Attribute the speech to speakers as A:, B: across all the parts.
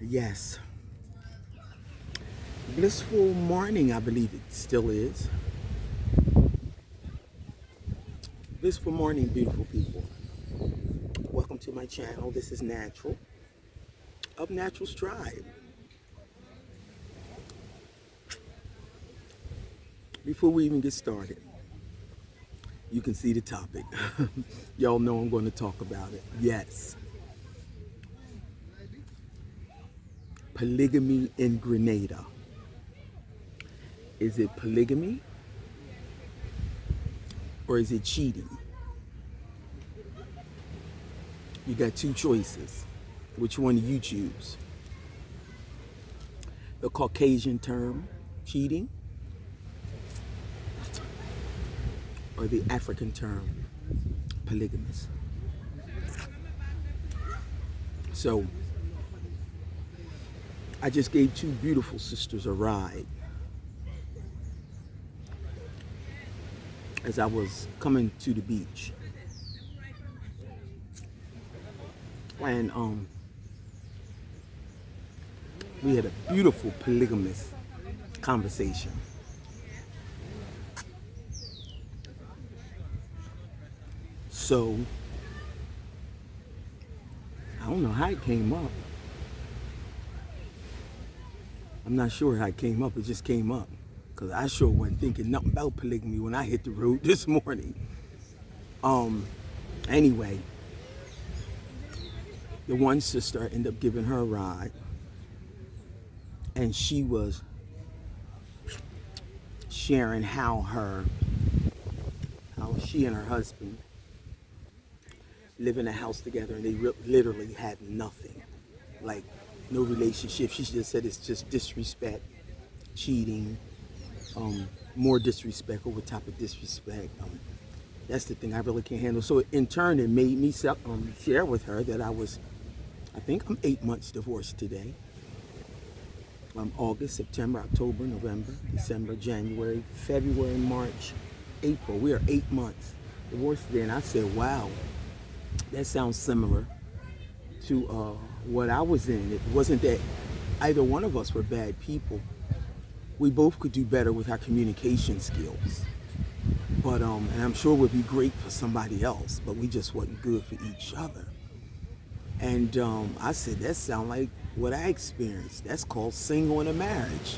A: Yes. Blissful morning, I believe it still is. Blissful morning, beautiful people. Welcome to my channel. This is Natural of NaturalsTribe. Before we even get started, you can see the topic. Y'all know I'm going to talk about it. Yes. Polygamy in Grenada. Is it polygamy or is it cheating? You got two choices. Which one do you choose? The Caucasian term, cheating, or the African term, polygamous? So, I just gave two beautiful sisters a ride as I was coming to the beach. And we had a beautiful polygamous conversation. So, I don't know how it came up. I'm not sure how it came up. It just came up. Because I sure wasn't thinking nothing about polygamy when I hit the road this morning. Anyway, the one sister ended up giving her a ride. And she was sharing how she and her husband live in a house together and they literally have nothing. Like, no relationship. She just said it's just disrespect, cheating, more disrespect over top of disrespect. That's the thing I really can't handle. So in turn, it made me share with her that I think I'm 8 months divorced today. August, September, October, November, December, January, February, March, April. We are 8 months divorced today. And I said, wow, that sounds similar to what I was in. It wasn't that either one of us were bad people. We both could do better with our communication skills. But and I'm sure we'd be great for somebody else, but we just wasn't good for each other. And I said, that sounds like what I experienced. That's called single in a marriage.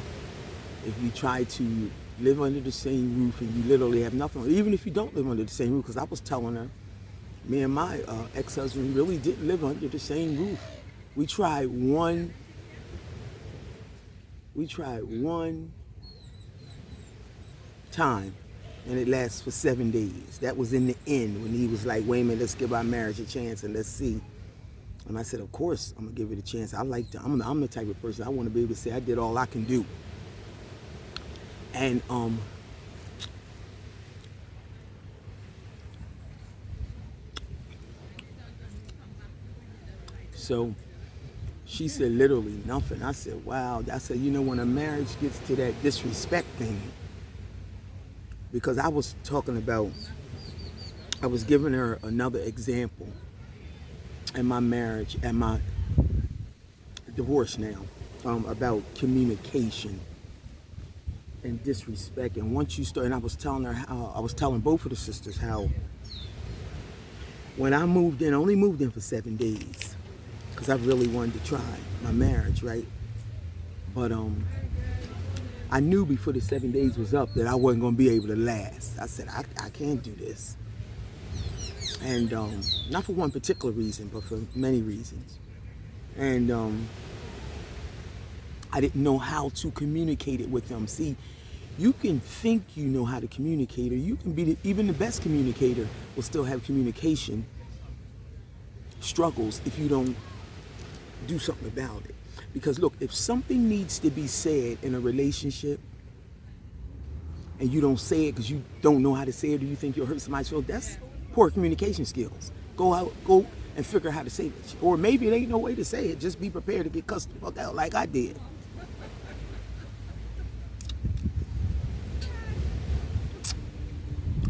A: If you try to live under the same roof and you literally have nothing, even if you don't live under the same roof, because I was telling her, me and my ex-husband really didn't live under the same roof. We tried one time, and it lasts for 7 days. That was in the end when he was like, wait a minute, let's give our marriage a chance and let's see. And I said, of course, I'm gonna give it a chance. I'm the type of person, I wanna be able to say I did all I can do. And so she said literally nothing. I said, wow. I said, when a marriage gets to that disrespect thing, because I was giving her another example in my marriage and my divorce now, about communication and disrespect. And once you start, and I was telling both of the sisters how when I moved in, I only moved in for 7 days because I really wanted to try my marriage, right? But I knew before the 7 days was up that I wasn't going to be able to last. I said, I can't do this. And not for one particular reason, but for many reasons. And I didn't know how to communicate it with them. See, you can think you know how to communicate, or you can be even the best communicator will still have communication struggles if you don't do something about it. Because look, if something needs to be said in a relationship and you don't say it because you don't know how to say it, or you think you'll hurt somebody's feelings, that's poor communication skills. Go and figure out how to say it. Or maybe it ain't no way to say it. Just be prepared to get cussed the fuck out like I did.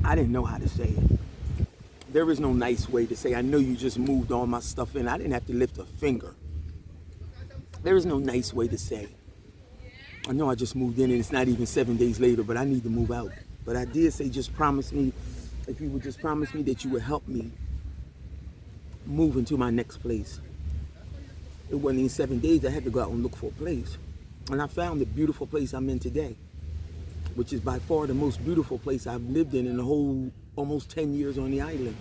A: I didn't know how to say it. There is no nice way to say, I know you just moved all my stuff in. I didn't have to lift a finger. There is no nice way to say. I know I just moved in and it's not even 7 days later, but I need to move out. But I did say, just promise me, if you would just promise me that you would help me move into my next place. It wasn't even 7 days. I had to go out and look for a place. And I found the beautiful place I'm in today, which is by far the most beautiful place I've lived in the whole almost 10 years on the island.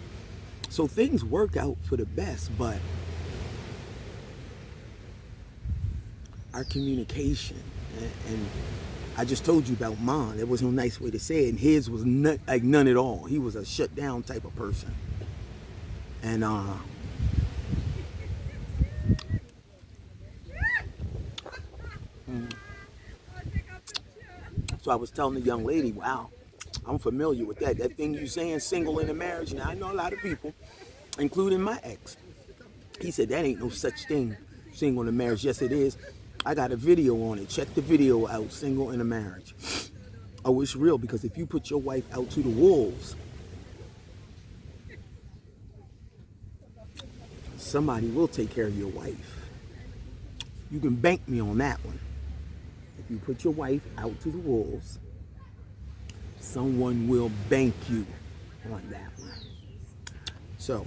A: So things work out for the best, but our communication, and I just told you about mine. There was no nice way to say it, and his was like none at all. He was a shut down type of person. And so I was telling the young lady, wow, I'm familiar with that. That thing you saying, single in a marriage. Now I know a lot of people, including my ex. He said that ain't no such thing, single in a marriage. Yes, it is. I got a video on it. Check the video out, single in a marriage. Oh, it's real, because if you put your wife out to the wolves, somebody will take care of your wife. You can bank me on that one. If you put your wife out to the wolves, someone will bank you on that one. So,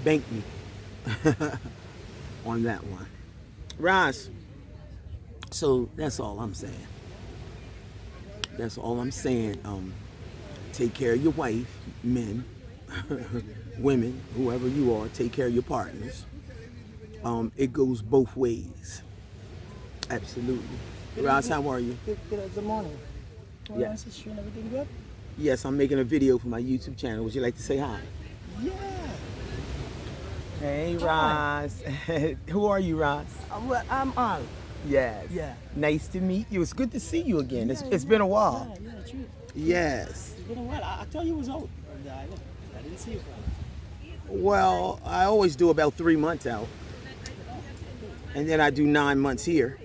A: bank me on that one. Ross, so that's all I'm saying. That's all I'm saying. Take care of your wife, men, women, whoever you are, take care of your partners. It goes both ways. Absolutely. Ross, how are you?
B: Good morning.
A: Yes.
B: Everything good?
A: Yes, I'm making a video for my YouTube channel. Would you like to say hi?
B: Yeah.
A: Hey, Ross. Who are you, Ross?
B: I'm Al.
A: Yes.
B: Yeah.
A: Nice to meet you. It's good to see you again. It's been a while.
B: Yeah, true.
A: Yes.
B: It's been a while. I thought you was out on the island. I didn't see you for a while.
A: Well, I always do about 3 months out. And then I do 9 months here.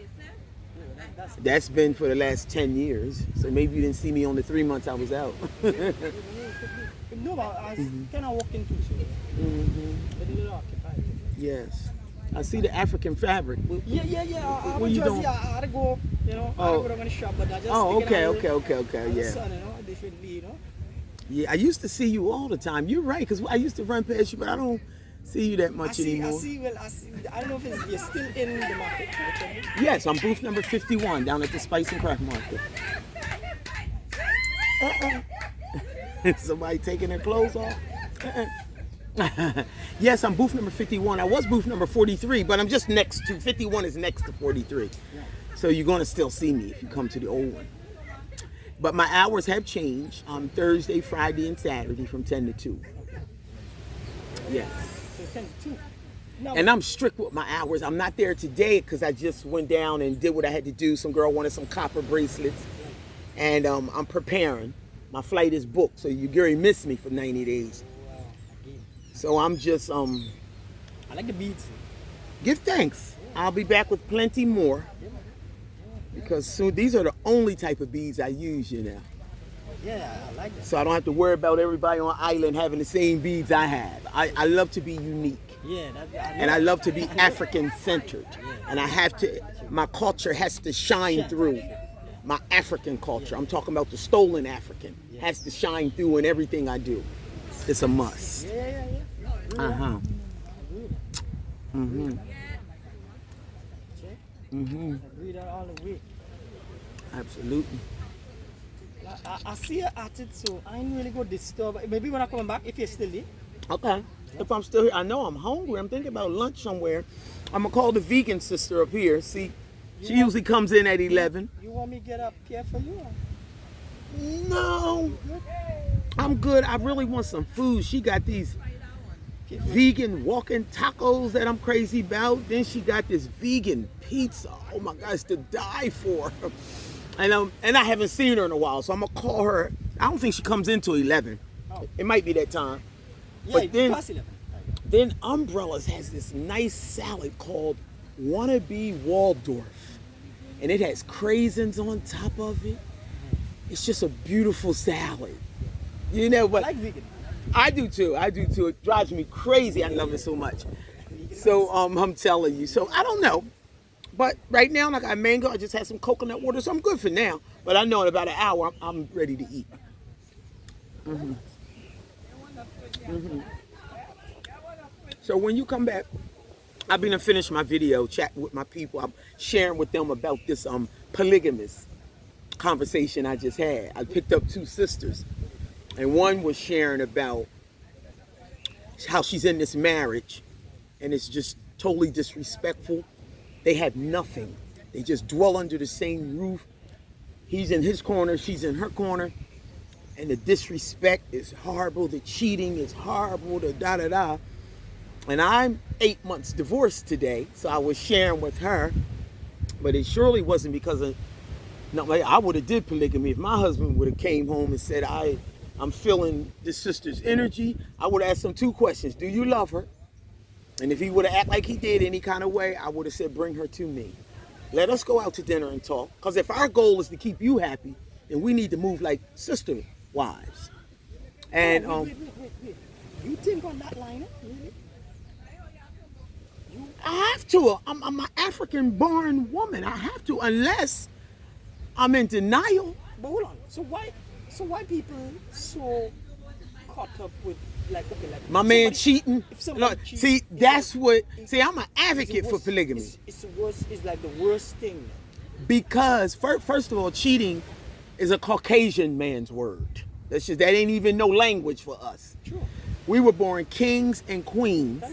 A: That's been for the last 10 years. So maybe you didn't see me on the 3 months I was out.
B: No, but I was kind of walking too, so I didn't occupied.
A: Yes. I see the African fabric.
B: Yeah.
A: What you doing?
B: I had to go, I had to go down the shop, but I just
A: okay, yeah.
B: Sun, differently,
A: Yeah, I used to see you all the time. You're right, because I used to run past you, but I don't see you that much anymore.
B: I don't know if you're still in the market.
A: Yes, I'm booth number 51 down at the Spice and Craft Market. Somebody taking their clothes off? Yes, I'm booth number 51. I was booth number 43, but I'm just next to 51 is next to 43. So you're going to still see me if you come to the old one. But my hours have changed. Thursday, Friday, and Saturday from 10 to 2. Yes.
B: So 10 to 2. No.
A: And I'm strict with my hours. I'm not there today because I just went down and did what I had to do. Some girl wanted some copper bracelets. And I'm preparing. My flight is booked, so you Gary missed me for 90 days.
B: Wow.
A: So I'm just
B: I like the beads.
A: give thanks. I'll be back with plenty more. Because soon these are the only type of beads I use,
B: Yeah, I like that.
A: So I don't have to worry about everybody on island having the same beads I have. I love to be unique.
B: Yeah,
A: And I love to be African centered. And my culture has to shine through. My African culture, I'm talking about the stolen African, has to shine through in everything I do. It's a must.
B: Yeah.
A: Uh-huh.
B: Agree that all the way.
A: Absolutely.
B: I see her at it, so I ain't really go disturb. Maybe when I come back, if you're still there.
A: Okay. If I'm still here, I know I'm hungry. I'm thinking about lunch somewhere. I'm gonna call the vegan sister up here. See, she usually comes in at 11.
B: You want me to get up here for you?
A: No, I'm good. I really want some food. She got these vegan walking tacos that I'm crazy about. Then she got this vegan pizza. Oh my gosh, to die for. And I haven't seen her in a while, so I'm gonna call her. I don't think she comes in till 11.
B: Oh.
A: It might be that time.
B: Yeah,
A: But then,
B: past 11.
A: then Umbrellas has this nice salad called Wannabe Waldorf. And it has craisins on top of it. It's just a beautiful salad. But
B: I like vegan.
A: I do too. It drives me crazy. I love it so much. So I'm telling you. So I don't know. But right now, like I got mango, I just had some coconut water, so I'm good for now. But I know in about an hour, I'm ready to eat. So when you come back, I've been to finish my video, chatting with my people. I'm sharing with them about this polygamous conversation I just had. I picked up two sisters, and one was sharing about how she's in this marriage, and it's just totally disrespectful. They have nothing. They just dwell under the same roof. He's in his corner, she's in her corner, and the disrespect is horrible. The cheating is horrible. The da-da-da. And I'm 8 months divorced today, so I was sharing with her, but it surely wasn't because of, no, like I would have did polygamy if my husband would have came home and said, I'm feeling this sister's energy. I would have asked him two questions. Do you love her? And if he would have acted like he did any kind of way, I would have said, bring her to me. Let us go out to dinner and talk. Because if our goal is to keep you happy, then we need to move like sister wives. And
B: wait. You think on that line? Really?
A: I have to. I'm an African-born woman. I have to, unless I'm in denial.
B: But hold on. So why people so caught up with like
A: my man cheating?
B: If somebody cheats,
A: see, that's what. See, I'm an advocate for polygamy.
B: It's the worst. It's like the worst thing.
A: Because first of all, cheating is a Caucasian man's word. That ain't even no language for us.
B: True.
A: We were born kings and queens.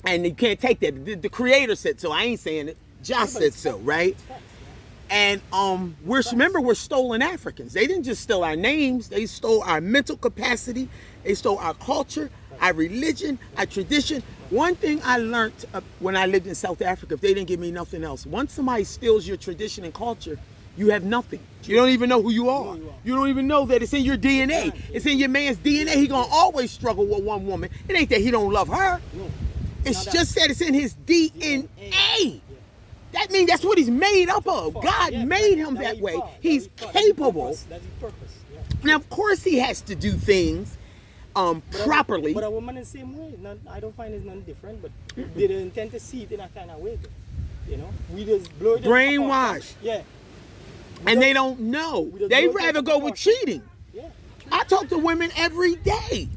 A: And you can't take that. The creator said so. I ain't saying it. Josh said so, right? And we're stolen Africans. They didn't just steal our names. They stole our mental capacity. They stole our culture, our religion, our tradition. One thing I learned when I lived in South Africa, if they didn't give me nothing else, once somebody steals your tradition and culture, you have nothing. You don't even know who you are. You don't even know that it's in your DNA. It's in your man's DNA. He gonna always struggle with one woman. It ain't that he don't love her. It's just that it's in his DNA. That means that's what he's made up of. God made him that way. He's capable.
B: That's his purpose.
A: Now, of course, he has to do things properly.
B: But a woman is the same way. I don't find it's none different, but they don't intend to see it in a kind of way. You know, we just blow it.
A: Brainwash.
B: Yeah.
A: And they don't know. They'd rather go with cheating.
B: Yeah.
A: I talk to women every day.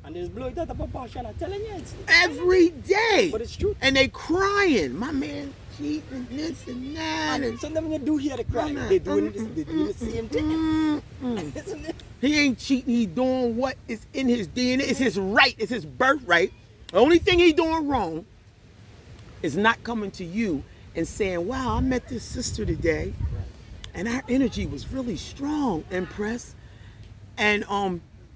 B: And there's blow it out of proportion. I'm telling you, it's
A: every day.
B: But it's true.
A: And they crying. My man cheating, this and that.
B: And sometimes when you do hear the crying, they're doing the same thing.
A: He ain't cheating. He doing what is in his DNA. It's his right. It's his birthright. The only thing he doing wrong is not coming to you and saying, wow, I met this sister today, and our energy was really strong, Empress. And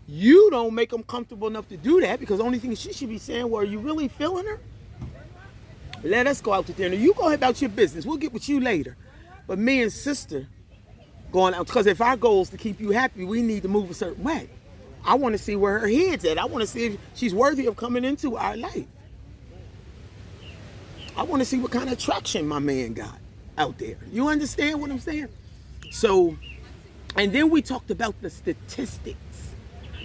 A: you don't make them comfortable enough to do that, because the only thing she should be saying, well, are you really feeling her? Let us go out to dinner. You go about your business. We'll get with you later. But me and sister going out, because if our goal is to keep you happy, we need to move a certain way. I want to see where her head's at. I want to see if she's worthy of coming into our life. I want to see what kind of attraction my man got out there. You understand what I'm saying? So, and then we talked about the statistics.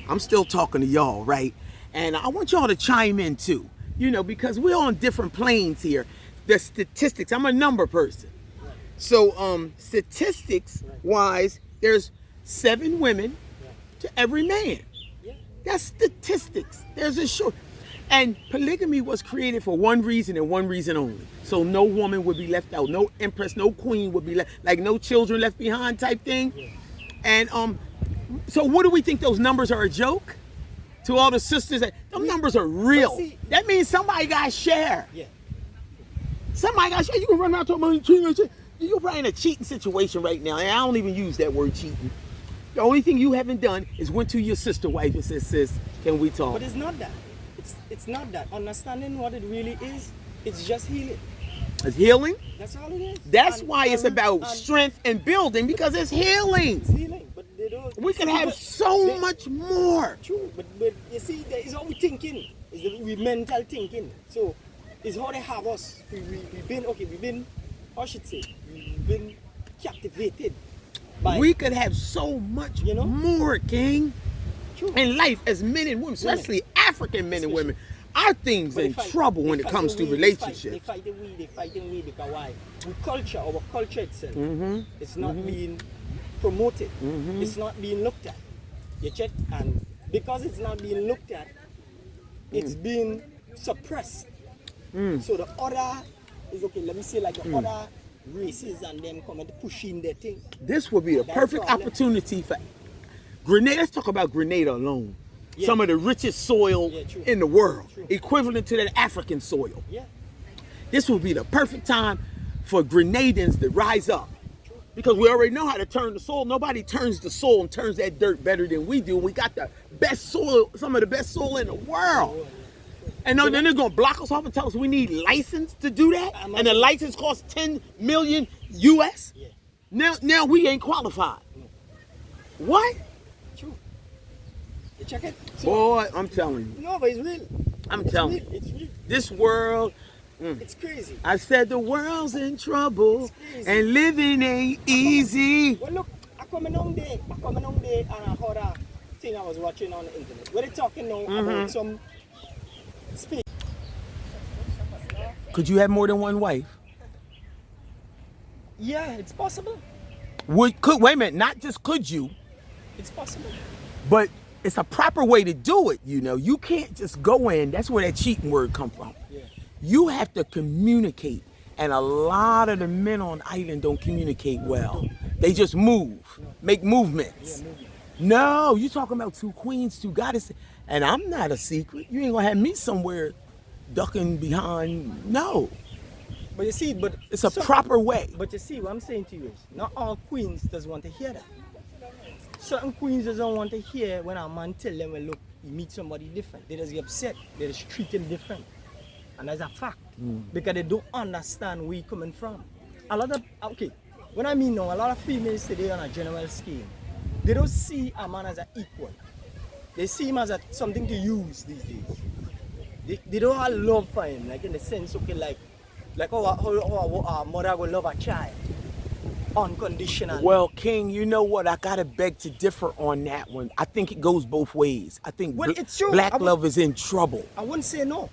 A: I'm still talking to y'all, right? And I want y'all to chime in too, you know, because we're on different planes here. The statistics, I'm a number person. So statistics wise, there's 7 women to every man. That's statistics. There's a short. And polygamy was created for one reason and one reason only. So no woman would be left out. No empress, no queen would be left, like no children left behind type thing. And so what do we think, those numbers are a joke? To all the sisters, those numbers are real. See, that means somebody got to share.
B: Yeah.
A: Somebody got to share. You can run around talking about cheating. You're probably in a cheating situation right now. And I don't even use that word cheating. The only thing you haven't done is went to your sister wife and said, sis, can we talk?
B: But it's not that. It's not that. Understanding what it really is, it's just healing.
A: It's healing?
B: That's all it is.
A: That's why it's about strength and building, because it's healing.
B: It's healing, but they don't.
A: We can have so much more.
B: True, but you see, it's how we thinking. It's the mental thinking. So it's how they have us. We've been, how should I say, we've been captivated.
A: We could have so much more, King, in life as men and women, especially African men and women. our thing's
B: But
A: in trouble when it comes to relationships.
B: They fight in we because why? Our culture itself, it's not being promoted. It's not being looked at. You check, and because it's not being looked at, it's being suppressed. So the other is okay. Let me say like the other races and them come and push in their thing.
A: This would be a perfect opportunity for Grenada. Let's talk about Grenada alone.
B: Yeah.
A: Some of the richest soil
B: true.
A: in the world,
B: True.
A: equivalent to that African soil.
B: Yeah.
A: This would be the perfect time for Grenadans to rise up. Because we already know how to turn the soil. Nobody turns the soil and turns that dirt better than we do. We got the best soil, some of the best soil in the world. And then they're going to block us off and tell us we need license to do that? And the license costs 10 million US?
B: Yeah.
A: Now we ain't qualified. What?
B: True. You check it? So,
A: Boy, I'm telling you.
B: no, but it's real.
A: I'm telling you.
B: It's real.
A: This world,
B: It's crazy.
A: I said the world's in trouble
B: It's crazy.
A: and living ain't easy.
B: Well, look, I come along there and I heard a thing I was watching on the internet. Where they talking now about some space.
A: Could you have more than one wife?
B: Yeah, it's possible.
A: Wait a minute, not just could you,
B: It's possible.
A: but it's a proper way to do it, you know. You can't just go in, that's where that cheating word come from.
B: Yeah.
A: You have to communicate, and a lot of the men on the island don't communicate well. They just move, make movements. No, you talking about two queens, two goddesses, and I'm not a secret. You ain't gonna have me somewhere ducking behind, no.
B: But you see,
A: It's a proper way.
B: But you see, what I'm saying to you is, not all queens does want to hear that. Certain queens doesn't want to hear when a man tell them, well, look, you meet somebody different. They just get upset. They just treat him different. And that's a fact. Because they don't understand where you're coming from. A lot of, okay, when I mean now, a lot of females today on a general scale, they don't see a man as an equal. They see him as something to use these days. They don't have love for him, like in the sense, okay, like how a mother will love a child. Unconditionally.
A: Well, King, you know what? I gotta beg to differ on that one. I think it goes both ways. I think
B: It's true.
A: black love is in trouble.
B: I wouldn't say no.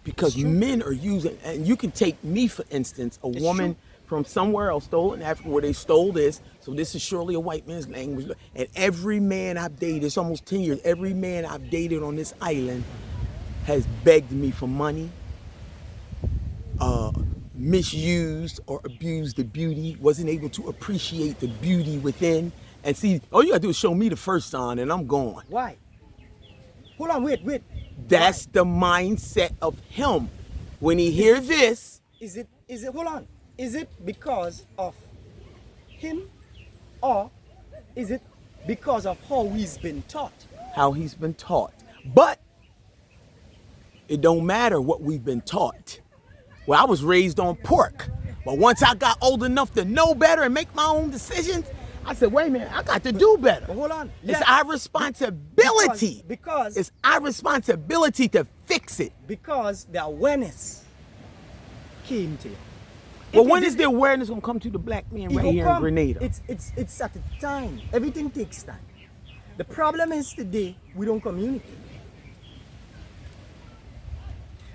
A: Because men are using, and you can take me for instance, a woman from somewhere else, stole in Africa where they stole this, so this is surely a white man's language. And every man I've dated, it's almost 10 years, every man I've dated on this island has begged me for money, misused or abused the beauty, wasn't able to appreciate the beauty within. And see, all you gotta do is show me the first sign and I'm gone.
B: Why? Hold on, wait.
A: That's the mindset of him. When he hear this,
B: Is it hold on. Is it because of him, or is it because of how he's been taught?
A: how he's been taught. But it don't matter what we've been taught. Well, I was raised on pork. But once I got old enough to know better and make my own decisions, I said, wait a minute, I got to do better.
B: But hold on.
A: It's our responsibility.
B: Because
A: it's our responsibility to fix it.
B: Because the awareness came to you.
A: Well, when is the awareness gonna come to the black man right here in Grenada?
B: It's at the time. Everything takes time. The problem is today we don't communicate.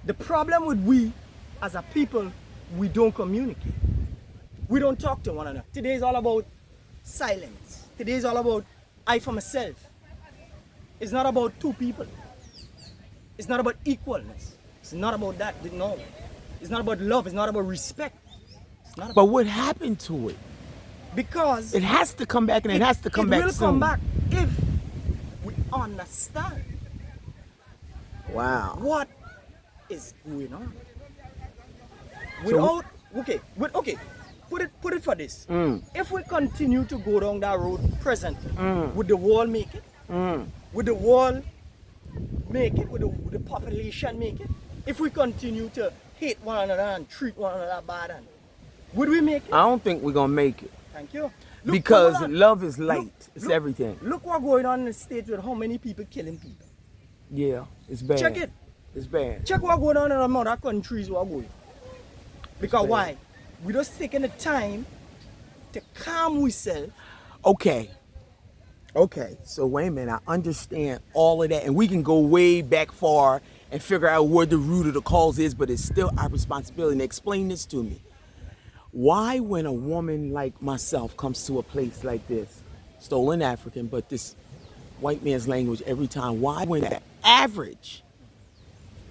B: The problem with we as a people, we don't communicate. We don't talk to one another. Today is all about silence. Today is all about I for myself. It's not about two people. It's not about equalness. It's not about that. No. It's not about love. It's not about respect. It's not about
A: But what happened to it?
B: because
A: It has to come back, and it has to come back
B: will
A: soon.
B: come back if we understand
A: Wow.
B: what is going on. Without put it for this. If we continue to go down that road presently, would the world make it? Would the world make it? Would the population make it? If we continue to hate one another and treat one another bad, would we make it?
A: I don't think we're gonna make it.
B: Thank you.
A: Because
B: hold on.
A: love is light. It's
B: Look-
A: everything.
B: Look what's going on in the States with how many people killing people.
A: Yeah, it's bad.
B: Check it.
A: It's bad.
B: Check what's going on in some other countries what going. Because
A: bad.
B: why? We just taking the time to calm ourselves.
A: Okay. So wait a minute. I understand all of that, and we can go way back far and figure out where the root of the cause is, but it's still our responsibility. And explain this to me. Why, when a woman like myself comes to a place like this, stolen African, but this white man's language every time, why when the average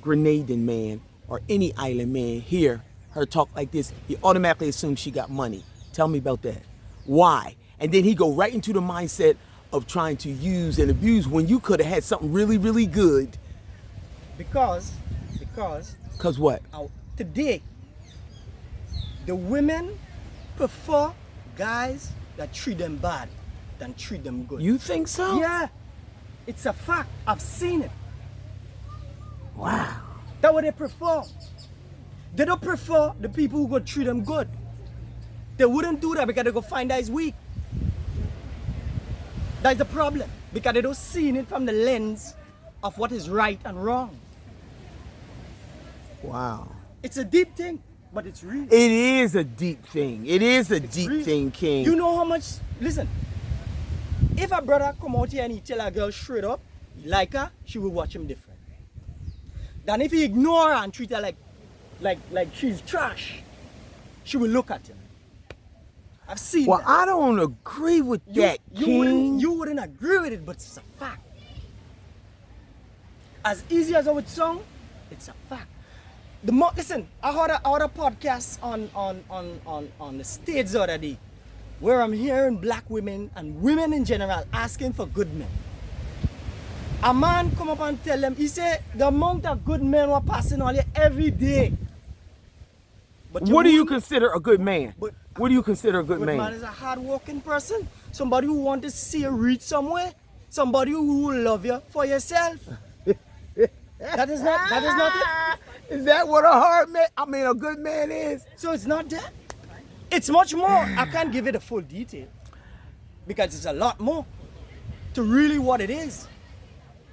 A: Grenadian man or any island man hear her talk like this, he automatically assumes she got money? Tell me about that. Why? And then he go right into the mindset of trying to use and abuse when you could have had something really, really good.
B: Because
A: What?
B: today, the women prefer guys that treat them bad than treat them good.
A: You think so?
B: Yeah, it's a fact. I've seen it.
A: Wow.
B: That's what they prefer. They don't prefer the people who go treat them good. They wouldn't do that because they go find that is weak. That's the problem. Because they don't see it from the lens of what is right and wrong.
A: Wow.
B: It's a deep thing, but it's real.
A: It is a deep thing. It is a deep
B: real.
A: thing, King.
B: You know how much, listen, if a brother come out here and he tell a girl straight up, he like her, she will watch him different. Than if he ignore her and treat her like she's trash, she will look at him. I've seen
A: Well,
B: that.
A: I don't agree with that, King.
B: You wouldn't agree with it, but it's a fact. As easy as it would sound, it's a fact. Listen, I heard a podcast on the States the other day where I'm hearing black women and women in general asking for good men. A man come up and tell them, he said the amount of good men were passing on here every day. But
A: What do you consider a good man?
B: But-
A: What do you consider a good
B: Good
A: man?
B: man is a hard-working person. Somebody who want to see you reach somewhere. Somebody who will love you for yourself. That is not it.
A: Is that what a good man is?
B: So it's not that. It's much more. I can't give it a full detail because it's a lot more to really what it is.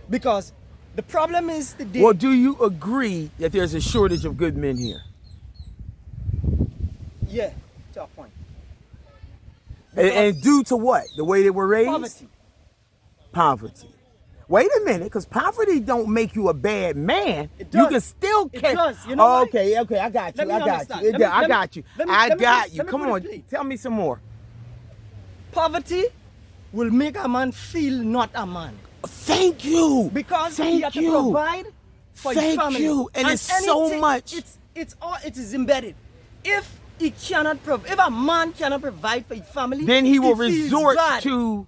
B: Because the problem is today.
A: Well, do you agree that there's a shortage of good men here?
B: Yeah, to a point.
A: And due to what? The way they were raised?
B: Poverty.
A: Poverty. Wait a minute, because poverty don't make you a bad man.
B: It does.
A: You can still
B: It
A: catch.
B: does. You know why?
A: Okay, I got you.
B: Let me
A: I got
B: understand.
A: you.
B: Let me-
A: I
B: let me-
A: got you.
B: let me-
A: I
B: let me
A: got
B: put-
A: you.
B: let me
A: Come
B: put it
A: on,
B: plain.
A: tell me some more.
B: Poverty will make a man feel not a man.
A: Thank you.
B: Because
A: Thank
B: he has to
A: you.
B: provide for his
A: Thank
B: family.
A: you. And it's so
B: anything-
A: much.
B: It is embedded. If if a man cannot provide for his family,
A: Then he will
B: feels
A: resort
B: bad.
A: to.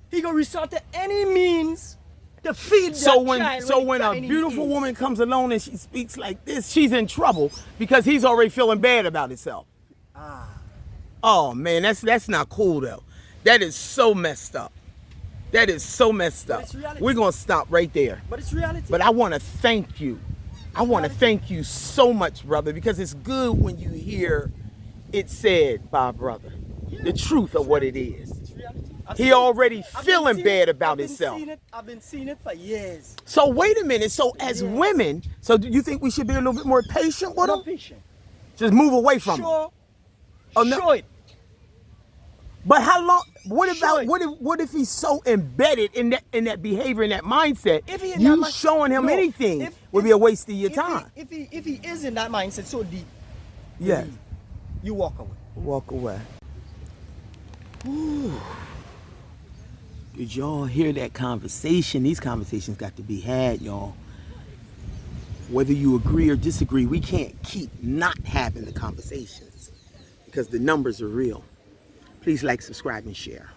B: He will resort to any means to feed
A: So
B: that
A: when
B: child
A: a beautiful woman comes along and she speaks like this, she's in trouble because he's already feeling bad about himself. Oh man, that's not cool though. That is so messed up. That is so messed up.
B: it's reality.
A: We're gonna stop right there.
B: But it's reality.
A: But I want to thank you. I want to thank you so much, brother, because it's good when you hear it said by a brother. The truth of what it is.
B: It's reality.
A: He already
B: I've been
A: feeling
B: seeing
A: bad
B: it.
A: about
B: I've been
A: himself.
B: seeing it. I've been seeing it for years.
A: So wait a minute. So as
B: Yes.
A: women, so do you think we should be a little bit more patient with
B: Not
A: him?
B: patient.
A: Just move away from him.
B: Sure.
A: Oh, no.
B: Show it.
A: But how long? What
B: Sure.
A: about what if he's so embedded in that behavior, in that mindset?
B: If he in
A: You
B: that mi-
A: showing him
B: No,
A: anything
B: if-
A: would be a waste of your
B: if
A: time.
B: If he is in that mindset so deep,
A: Yes.
B: you walk away.
A: Walk away. Ooh. Did y'all hear that conversation? These conversations got to be had, y'all. Whether you agree or disagree, we can't keep not having the conversations because the numbers are real. Please like, subscribe, and share.